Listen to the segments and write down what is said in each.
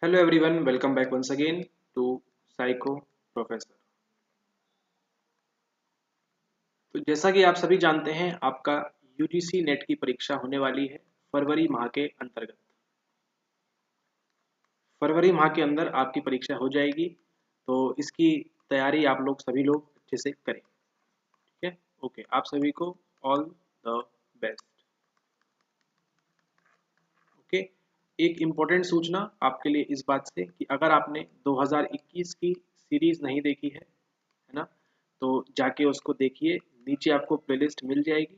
Hello everyone, welcome back once again to Psycho Professor। तो जैसा कि आप सभी जानते हैं, आपका यूजीसी नेट की परीक्षा होने वाली है फरवरी माह के अंतर्गत। फरवरी माह के अंदर आपकी परीक्षा हो जाएगी, तो इसकी तैयारी आप लोग सभी लोग अच्छे से करें। ठीक है, ओके, आप सभी को ऑल द बेस्ट। ओके, एक इम्पोर्टेंट सूचना आपके लिए इस बात से कि अगर आपने 2021 की सीरीज नहीं देखी है ना, तो जाके उसको देखिए। नीचे आपको प्लेलिस्ट मिल जाएगी,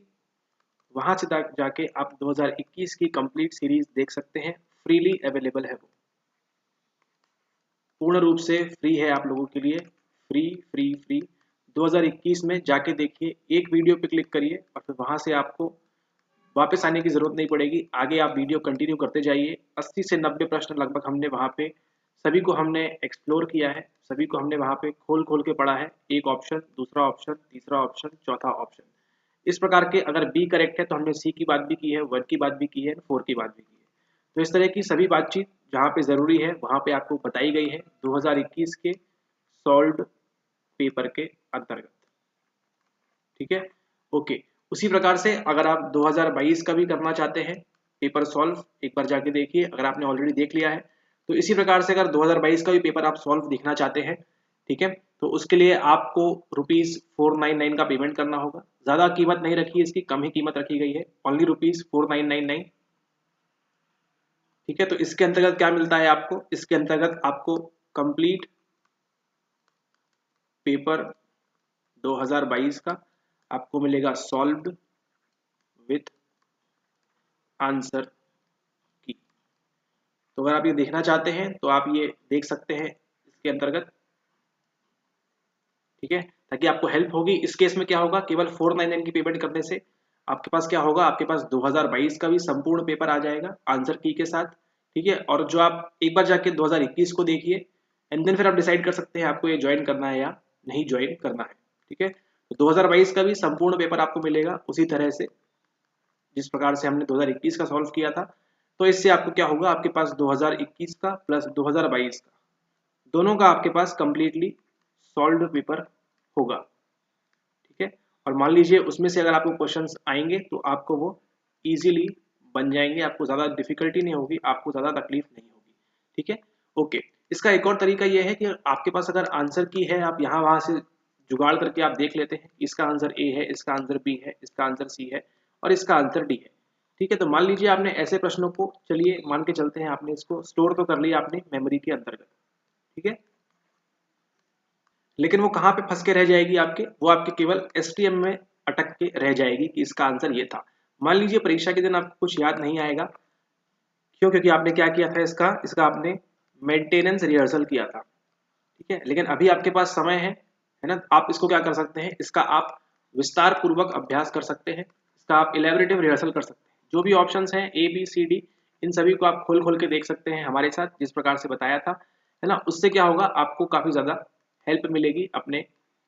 वहां से जाके आप 2021 की कंप्लीट सीरीज देख सकते हैं। फ्रीली अवेलेबल है, वो पूर्ण रूप से फ्री है आप लोगों के लिए। फ्री फ्री फ्री 2021 में जाके देखिए, एक वीडियो पे क्लिक करिए और फिर वहां से आपको वापस आने की जरूरत नहीं पड़ेगी। आगे आप वीडियो कंटिन्यू करते जाइए। 80 से 90 प्रश्न लगभग हमने वहां पे सभी को हमने एक्सप्लोर किया है, सभी को हमने वहां पे खोल खोल के पढ़ा है। एक ऑप्शन, दूसरा ऑप्शन, तीसरा ऑप्शन, चौथा ऑप्शन, इस प्रकार के। अगर बी करेक्ट है तो हमने सी की बात भी की है, वन की बात भी की है, फोर की बात भी की है। तो इस तरह की सभी बातचीत जहाँ पे ज़रूरी है वहाँ पे आपको बताई गई है 2021 के सॉल्व्ड पेपर के अंतर्गत। ठीक है, ओके। उसी प्रकार से अगर आप 2022 का भी करना चाहते हैं पेपर सॉल्व, एक बार जाके देखिए। अगर आपने ऑलरेडी देख लिया है तो इसी प्रकार से अगर 2022 का भी पेपर आप सॉल्व देखना चाहते हैं, ठीक है, तो उसके लिए आपको ₹499 का पेमेंट करना होगा। ज़्यादा कीमत नहीं रखी है इसकी, कम ही कीमत रखी गई है, ओनली ₹4999। ठीक है, तो इसके अंतर्गत क्या मिलता है आपको? इसके अंतर्गत आपको कंप्लीट पेपर 2022 का आपको मिलेगा सॉल्व्ड विथ आंसर की। तो अगर आप ये देखना चाहते हैं तो आप ये देख सकते हैं इसके अंतर्गत। ठीक है, ताकि आपको हेल्प होगी। इस केस में क्या होगा, केवल 499 की पेमेंट करने से आपके पास क्या होगा, आपके पास 2022 का भी संपूर्ण पेपर आ जाएगा आंसर की के साथ। ठीक है, और जो आप एक बार जाके 2021 को देखिए एंड देन फिर आप डिसाइड कर सकते हैं आपको ये ज्वाइन करना है या नहीं ज्वाइन करना है। ठीक है, तो 2022 का भी संपूर्ण पेपर आपको मिलेगा उसी तरह से जिस प्रकार से हमने 2021 का सॉल्व किया था। तो इससे आपको क्या होगा, आपके पास 2021 का प्लस 2022 का दोनों का आपके पास कंप्लीटली सॉल्व्ड पेपर होगा। ठीक है, और मान लीजिए उसमें से अगर आपको क्वेश्चंस आएंगे तो आपको वो इजीली बन जाएंगे, आपको ज़्यादा डिफिकल्टी नहीं होगी, आपको ज़्यादा तकलीफ नहीं होगी। ठीक है, ओके। इसका एक और तरीका ये है कि आपके पास अगर आंसर की है, आप यहाँ वहाँ से जुगाड़ करके आप देख लेते हैं, इसका आंसर ए है, इसका आंसर बी है, इसका आंसर सी है और इसका आंसर डी है। ठीक है, तो मान लीजिए आपने ऐसे प्रश्नों को, चलिए मान के चलते हैं आपने इसको स्टोर तो कर लिया आपने मेमोरी के अंतर्गत। ठीक है, लेकिन वो कहाँ पे फंस के रह जाएगी आपके, वो आपके केवल एसटीएम में अटक के रह जाएगी कि इसका आंसर ये था। मान लीजिए परीक्षा के दिन आपको कुछ याद नहीं आएगा, क्यों? क्योंकि आपने क्या किया था, इसका इसका आपने मेंटेनेंस रिहर्सल किया था। ठीक है, लेकिन अभी आपके पास समय है ना, आप इसको क्या कर सकते हैं, इसका आप विस्तार पूर्वक अभ्यास कर सकते हैं, इसका आप इलेबोरेटिव रिहर्सल कर सकते हैं। जो भी ऑप्शंस हैं ए बी सी डी, इन सभी को आप खोल खोल के देख सकते हैं हमारे साथ जिस प्रकार से बताया था, है ना। उससे क्या होगा, आपको काफ़ी ज़्यादा हेल्प मिलेगी अपने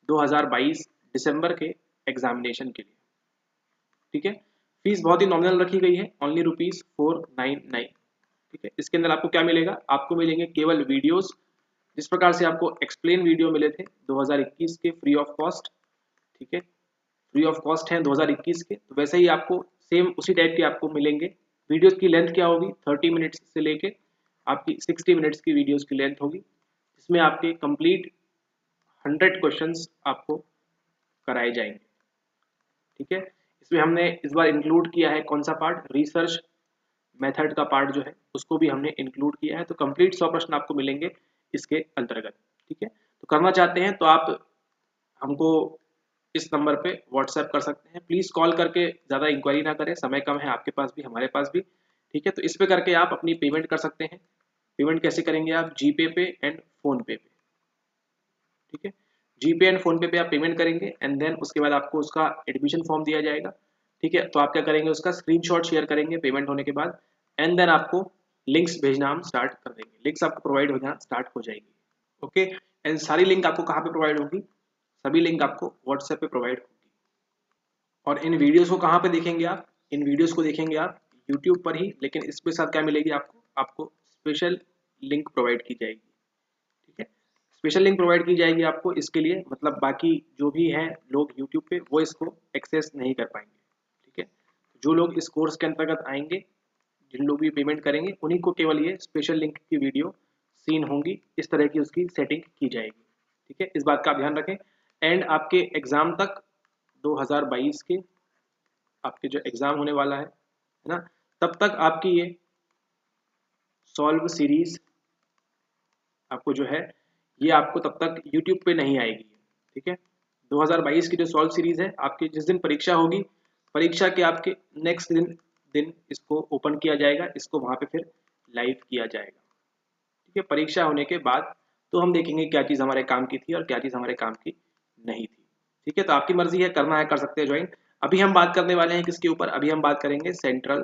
2022 दिसंबर के एग्जामिनेशन के लिए। ठीक है, फीस बहुत ही नॉमिनल रखी गई है, ओनली ₹499। ठीक है, इसके अंदर आपको क्या मिलेगा, आपको मिलेंगे केवल वीडियोस, जिस प्रकार से आपको एक्सप्लेन वीडियो मिले थे 2021 के फ्री ऑफ कॉस्ट। ठीक है, फ्री ऑफ कॉस्ट है 2021 के, तो वैसे ही आपको सेम उसी टाइप के आपको मिलेंगे। वीडियोस की लेंथ क्या होगी, 30 मिनट्स से लेके आपकी 60 मिनट्स की वीडियोस की लेंथ होगी, जिसमें आपके कंप्लीट 100 क्वेश्चंस आपको कराए जाएंगे। ठीक है, इसमें हमने इस बार इंक्लूड किया है कौन सा पार्ट, रिसर्च मेथड का पार्ट जो है उसको भी हमने इंक्लूड किया है। तो कंप्लीट 100 प्रश्न आपको मिलेंगे इसके अंतर्गत। ठीक है, तो करना चाहते हैं तो आप हमको इस नंबर पे व्हाट्सएप कर सकते हैं। प्लीज़ कॉल करके ज़्यादा इंक्वायरी ना करें, समय कम है आपके पास भी हमारे पास भी। ठीक है, तो इस पे करके आप अपनी पेमेंट कर सकते हैं। पेमेंट कैसे करेंगे आप, जीपे पे एंड फोन पे। ठीक है, जीपे एंड फोन पे आप पेमेंट करेंगे एंड देन उसके बाद आपको उसका एडमिशन फॉर्म दिया जाएगा। ठीक है, तो आप क्या करेंगे, उसका स्क्रीनशॉट शेयर करेंगे पेमेंट होने के बाद एंड देन आपको लिंक्स भेजना हम स्टार्ट कर देंगे। लिंक्स आपको प्रोवाइड होना स्टार्ट हो जाएगी। ओके, एंड सारी लिंक आपको कहाँ पे प्रोवाइड होगी, सभी लिंक आपको व्हाट्सएप पे प्रोवाइड होगी। और इन वीडियोस को कहाँ पे देखेंगे आप, इन वीडियोस को देखेंगे आप यूट्यूब पर ही, लेकिन इसके साथ क्या मिलेगी आपको, आपको स्पेशल लिंक प्रोवाइड की जाएगी। ठीक है, स्पेशल लिंक प्रोवाइड की जाएगी आपको इसके लिए, मतलब बाकी जो भी हैं लोग यूट्यूब पे वो इसको एक्सेस नहीं कर पाएंगे। ठीक है, जो लोग इस कोर्स के अंतर्गत आएंगे, जिन लोग भी पेमेंट करेंगे, उन्हीं को केवल ये स्पेशल लिंक की वीडियो सीन होंगी, इस तरह की उसकी सेटिंग की जाएगी। ठीक है, इस बात का आप ध्यान रखें। एंड आपके एग्जाम तक 2022 के आपके जो एग्जाम होने वाला है ना, तब तक आपकी ये सॉल्व सीरीज आपको जो है ये आपको तब तक यूट्यूब पे नहीं आएगी। ठीक है, 2022 की जो सॉल्व सीरीज है, आपकी जिस दिन परीक्षा होगी, परीक्षा के आपके नेक्स्ट दिन इसको ओपन किया जाएगा, इसको वहां पे फिर लाइव किया जाएगा। ठीक है, परीक्षा होने के बाद तो हम देखेंगे क्या चीज़ हमारे काम की थी और क्या चीज़ हमारे काम की नहीं थी। ठीक है, तो आपकी मर्जी है, करना है कर सकते हैं ज्वाइन। अभी हम बात करने वाले हैं किसके ऊपर, अभी हम बात करेंगे सेंट्रल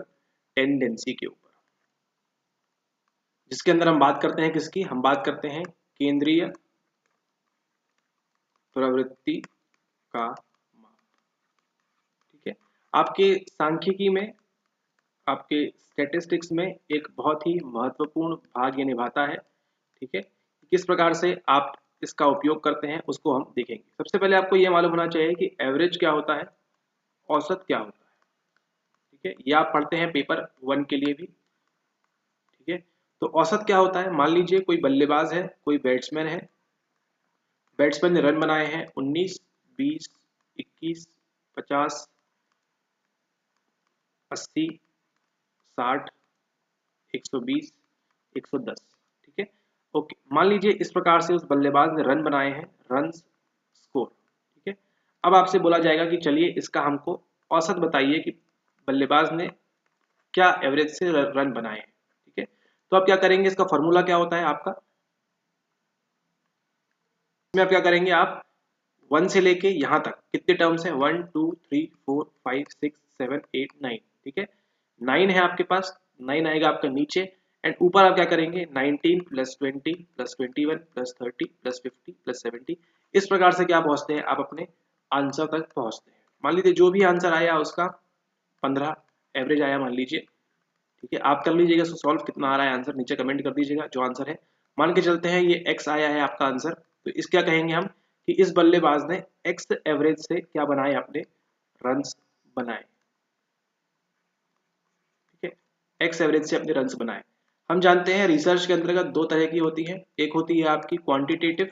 टेंडेंसी के ऊपर, जिसके अंदर हम बात करते हैं किसकी, हम बात करते हैं केंद्रीय प्रवृत्ति का माप। ठीक है, आपके सांख्यिकी में, आपके स्टैटिस्टिक्स में एक बहुत ही महत्वपूर्ण भाग ये निभाता है। ठीक है, किस प्रकार से आप इसका उपयोग करते हैं उसको हम देखेंगे। सबसे पहले आपको ये मालूम होना चाहिए कि एवरेज क्या होता है, औसत क्या होता है। ठीक है, ये आप पढ़ते हैं पेपर 1 के लिए भी। ठीक है, तो औसत क्या होता है, मान लीजिए कोई बल्लेबाज है, कोई बैट्समैन है, बैट्समैन ने रन बनाए हैं 19, 20, 21, 50, 80, 60, 120, 110। ठीक है, ओके, मान लीजिए इस प्रकार से उस बल्लेबाज ने रन बनाए हैं, रन स्कोर। ठीक है, अब आपसे बोला जाएगा कि चलिए इसका हमको औसत बताइए कि बल्लेबाज ने क्या एवरेज से रन बनाए हैं। ठीक है, तो आप क्या करेंगे, इसका फॉर्मूला क्या होता है आपका, इसमें आप क्या करेंगे, आप 1 से लेके यहाँ तक कितने टर्म्स हैं, 1 2 3 4 5 6 7 8 9। ठीक है, 9 है आपके पास, 9 आएगा आपका नीचे, एंड ऊपर आप क्या करेंगे 19 plus 20 plus 21 plus 30 plus 50 plus 70। इस प्रकार से क्या पहुंचते हैं आप अपने आंसर तक पहुंचते हैं। मान लीजिए जो भी आंसर आया उसका 15 एवरेज आया मान लीजिए। ठीक है, आप कर लीजिएगा इसको सॉल्व, कितना आ रहा है आंसर नीचे कमेंट कर दीजिएगा जो आंसर है। मान के चलते हैं ये x आया है आपका आंसर, तो इस क्या कहेंगे हम कि इस बल्लेबाज ने x एवरेज से क्या बनाए, अपने रन्स बनाए। ठीक है, x एवरेज से अपने रन्स बनाए। हम जानते हैं रिसर्च के अंतर्गत दो तरह की होती है, एक होती है आपकी क्वांटिटेटिव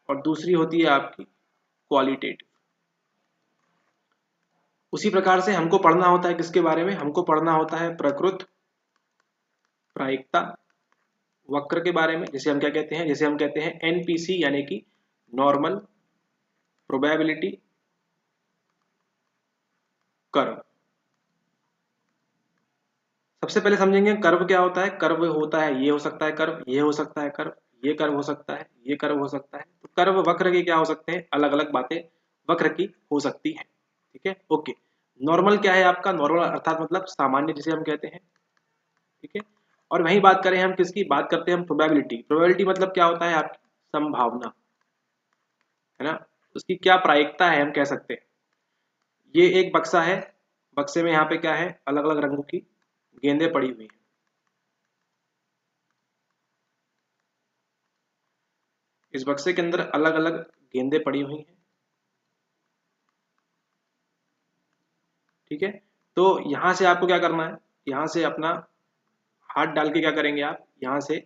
और दूसरी होती है आपकी क्वालिटेटिव। उसी प्रकार से हमको पढ़ना होता है किसके बारे में, हमको पढ़ना होता है प्रकृत प्रायिकता वक्र के बारे में, जिसे हम क्या कहते हैं, जिसे हम कहते हैं एनपीसी, यानी कि नॉर्मल प्रोबेबिलिटी कर्व। सबसे पहले समझेंगे कर्व क्या होता है। कर्व होता है, ये हो सकता है कर्व, ये हो सकता है कर्व, ये कर्व हो सकता है, ये कर्व हो सकता है। तो कर्व वक्र के क्या हो सकते हैं, अलग अलग बातें वक्र की हो सकती हैं। ठीक है, ओके। नॉर्मल क्या है आपका, नॉर्मल अर्थात मतलब सामान्य जिसे हम कहते हैं। ठीक है, और वहीं बात करें हम किसकी, बात करते हैं हम प्रोबेबिलिटी। प्रोबेबिलिटी मतलब क्या होता है आपकी संभावना, है ना, उसकी क्या प्रायिकता है हम कह सकते हैं। ये एक बक्सा है, बक्से में यहाँ पे क्या है, अलग अलग रंगों की गेंदें पड़ी हुई हैं। इस बक्से के अंदर अलग अलग गेंदें पड़ी हुई हैं। ठीक है, तो यहां से आपको क्या करना है, यहां से अपना हाथ डाल के क्या करेंगे आप, यहां से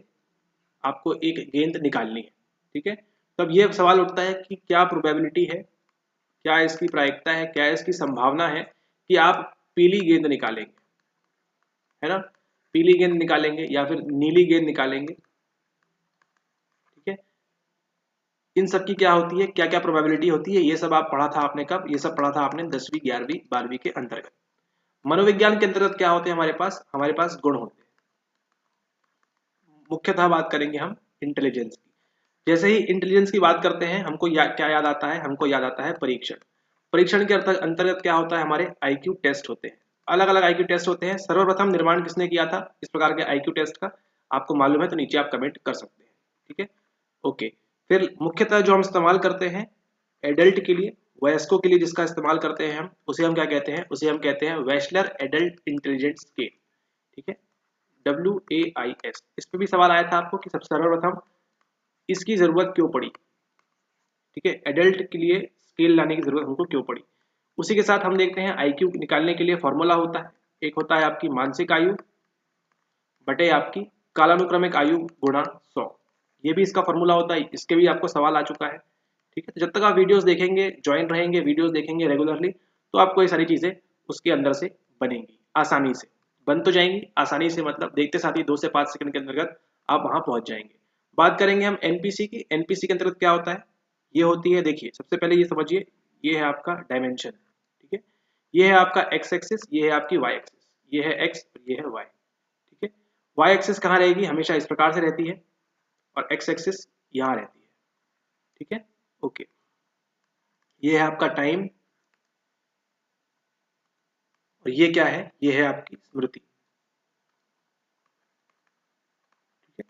आपको एक गेंद निकालनी है। ठीक है, तब ये सवाल उठता है कि क्या प्रोबेबिलिटी है, क्या इसकी प्रायिकता है, क्या इसकी संभावना है कि आप पीली गेंद निकालेंगे, है ना, पीली गेंद निकालेंगे या फिर नीली गेंद निकालेंगे। ठीक है, इन सब की क्या होती है, क्या क्या प्रोबेबिलिटी होती है, ये सब आप पढ़ा था आपने, कब ये सब पढ़ा था आपने 10वीं 11वीं 12वीं के अंतर्गत। मनोविज्ञान के अंतर्गत क्या होते हैं हमारे पास गुण होते हैं। मुख्यतः बात करेंगे हम इंटेलिजेंस की। जैसे ही इंटेलिजेंस की बात करते हैं हमको क्या याद आता है, हमको याद आता है परीक्षण। परीक्षण के अंतर्गत क्या होता है, हमारे आईक्यू टेस्ट होते हैं, अलग अलग आईक्यू टेस्ट होते हैं। सर्वप्रथम निर्माण किसने किया था इस प्रकार के आईक्यू टेस्ट का, आपको मालूम है तो नीचे आप कमेंट कर सकते हैं। ठीक है, ओके। फिर मुख्यतः जो हम इस्तेमाल करते हैं एडल्ट के लिए, वयस्कों के लिए जिसका इस्तेमाल करते हैं हम, उसे हम क्या कहते हैं, उसे हम कहते हैं वेशलर एडल्ट इंटेलिजेंस स्केल। ठीक है, WAIS। इस पे भी सवाल आया था आपको कि सबसे सर्वप्रथम इसकी जरूरत क्यों पड़ी, ठीक है, एडल्ट के लिए स्केल लाने की जरूरत हमको क्यों पड़ी। उसी के साथ हम देखते हैं IQ निकालने के लिए फॉर्मूला होता है, एक होता है आपकी मानसिक आयु बटे आपकी कालानुक्रमिक आयु गुणा 100, ये भी इसका फॉर्मूला होता है, इसके भी आपको सवाल आ चुका है, ठीक है। तो जब तक आप वीडियोस देखेंगे, ज्वाइन रहेंगे, वीडियोस देखेंगे रेगुलरली, तो आपको ये सारी चीजें उसके अंदर से बनेंगी, आसानी से बन तो जाएंगी, आसानी से मतलब देखते साथ ही 2 से 5 सेकंड के अंतर्गत आप वहां पहुंच जाएंगे। बात करेंगे हम एनपीसी की। एनपीसी के अंतर्गत क्या होता है, ये होती है, देखिए सबसे पहले ये समझिए, ये है आपका डायमेंशन, ठीक है, ये है आपका एक्स एक्सिस, ये है आपकी वाई एक्सिस, ये है एक्स और ये है वाई, ठीक है। वाई एक्सिस कहाँ रहेगी, हमेशा इस प्रकार से रहती है, और एक्स एक्सिस यहाँ रहती है, ठीक है, ओके। ये है आपका टाइम, और ये क्या है, ये है आपकी स्मृति, ठीक है।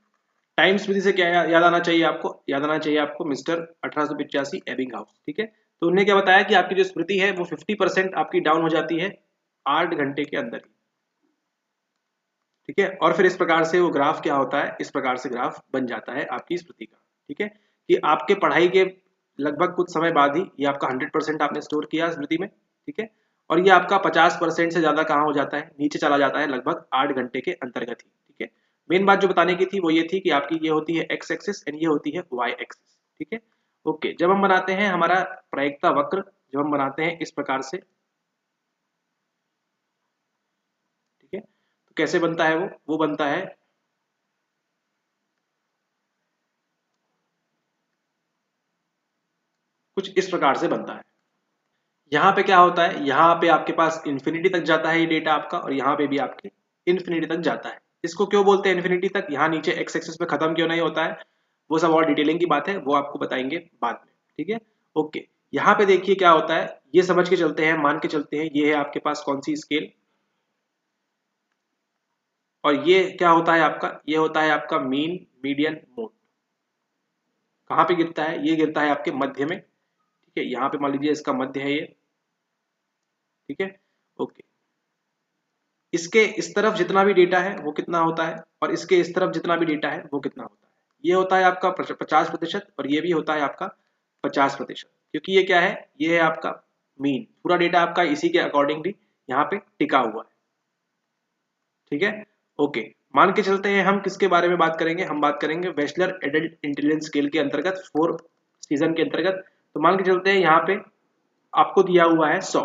टाइम स्मृति से क्या याद आना चाहिए आपको, याद आना चाहिए आपको मिस्टर 1885 एबिंगहाउस, ठीक है। तो उन्होंने क्या बताया कि आपकी जो स्मृति है वो 50% आपकी डाउन हो जाती है 8 घंटे के अंदर ही, ठीक है। और फिर इस प्रकार से वो ग्राफ क्या होता है, इस प्रकार से ग्राफ बन जाता है आपकी स्मृति का, ठीक है, कि आपके पढ़ाई के लगभग कुछ समय बाद ही ये आपका 100% आपने स्टोर किया स्मृति में, ठीक है, और ये आपका 50% से ज्यादा कहाँ हो जाता है, नीचे चला जाता है लगभग 8 घंटे के अंतर्गत ही, ठीक है। मेन बात जो बताने की थी वो ये थी कि आपकी ये होती है एक्स एक्सिस एंड ये होती है वाई एक्सिस, ठीक है, ओके। जब हम बनाते हैं हमारा प्रायिकता वक्र, जब हम बनाते हैं इस प्रकार से, ठीक है, तो कैसे बनता है वो बनता है कुछ इस प्रकार से बनता है। यहाँ पे क्या होता है, यहाँ पे आपके पास इन्फिनिटी तक जाता है ये डेटा आपका, और यहाँ पे भी आपके इन्फिनिटी तक जाता है। इसको क्यों बोलते हैं इन्फिनिटी तक, यहाँ नीचे एक्स एक्सिस पे खत्म क्यों नहीं होता है, वो सब और डिटेलिंग की बात है, वो आपको बताएंगे बाद में, ठीक है, ओके। यहाँ पे देखिए क्या होता है, ये समझ के चलते हैं, मान के चलते हैं, ये है आपके पास कौन सी स्केल, और ये क्या होता है आपका, ये होता है आपका मीन मीडियन मोड। कहाँ पे गिरता है, ये गिरता है आपके मध्य में, ठीक है, यहाँ पे मान लीजिए इसका मध्य है ये, ठीक है, ओके। इसके इस तरफ जितना भी डेटा है वो कितना होता है, और इसके इस तरफ जितना भी डेटा है वो कितना होता है, ये होता है आपका 50%, और ये भी होता है आपका 50%, क्योंकि ये क्या है, ये है आपका मीन, पूरा डेटा आपका इसी के अकॉर्डिंगली यहाँ पे टिका हुआ है, ठीक है, ओके। मान के चलते हैं हम किसके बारे में बात करेंगे, हम बात करेंगे वेस्लर एडल्ट इंटेलिजेंस स्केल के अंतर्गत 4 सीजन के अंतर्गत। तो मान के चलते हैं यहाँ पे आपको दिया हुआ है 100,